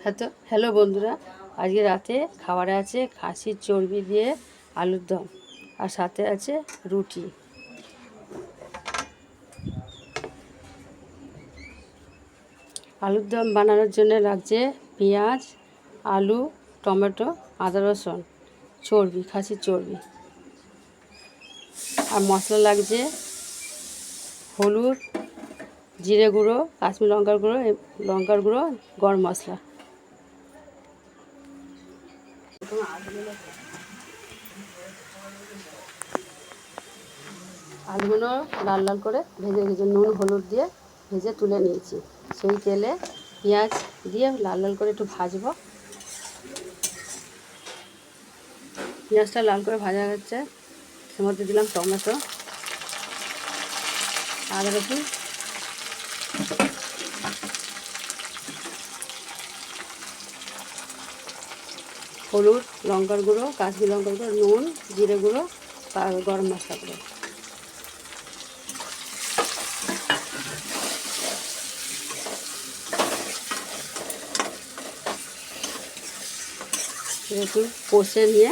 Hello বন্ধুরা, আজকে রাতে খাবারে আছে খাসির চর্বি দিয়ে আলুর দম, আর সাথে আছে রুটি। আলুর দম বানানোর জন্য লাগছে পেঁয়াজ, আলু, টমেটো, আদা রসুন, চর্বি, খাসির চর্বি। আর মশলা লাগছে হলুদ, জিরে গুঁড়ো, কাশ্মীর লঙ্কার গুঁড়ো, গরম মশলা। আলুগুলো লাল লাল করে ভেজে ভেজে নুন হলুদ দিয়ে ভেজে তুলে নিয়েছি। সেই তেলে পেঁয়াজ দিয়ে লাল লাল করে একটু ভাজবো। পেঁয়াজটা লাল করে ভাজা হচ্ছে, এর মধ্যে দিলাম টমেটো, আদা রসুন, হলুদ, লঙ্কার গুঁড়ো, কাশ্মীর লঙ্কার গুঁড়ো, নুন, জিরে গুঁড়ো, গরম মশলা গুঁড়ো। একটু কষে নিয়ে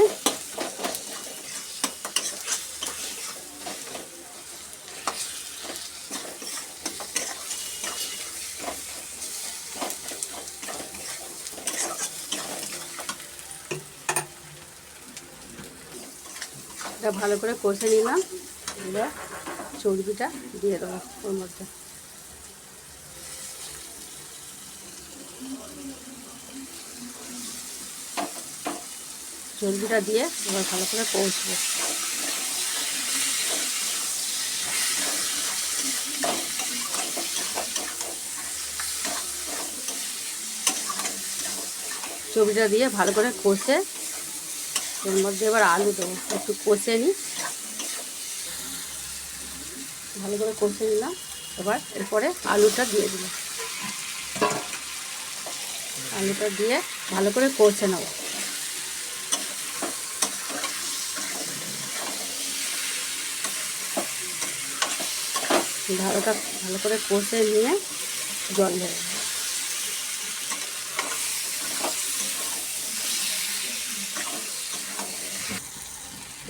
এটা ভালো করে কষে নিলাম। এবার চর্বিটা দিয়ে দেবো ওর মধ্যে। চর্বিটা দিয়ে এবার ভালো করে কষবো। চর্বিটা দিয়ে ভালো করে কষে এর মধ্যে এবার আলু দেবো। একটু কষে নিই, ভালো করে কষে নিলাম। এবার এরপরে আলুটা দিয়ে দিলাম। আলুটা দিয়ে ভালো করে কষে নেব। ভালো করে কষে নিয়ে জল দেব।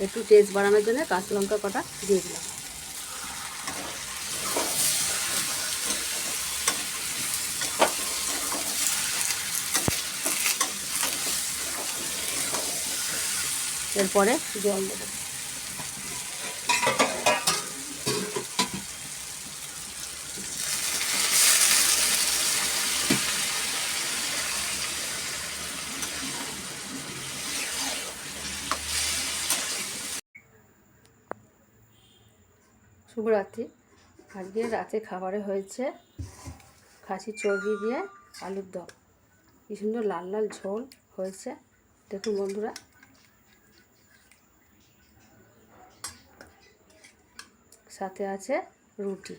একটু টেস্ট বাড়ানোর জন্য কাঁচা লঙ্কা কটা দিয়ে দিলাম। এরপরে জল দেবো। শুভরাত্রি। আজকে রাতে খাবারে হয়েছে খাসির চর্বি দিয়ে আলুর দম। কি সুন্দর লাল লাল ঝোল হয়েছে, দেখুন বন্ধুরা। সাথে আছে রুটি।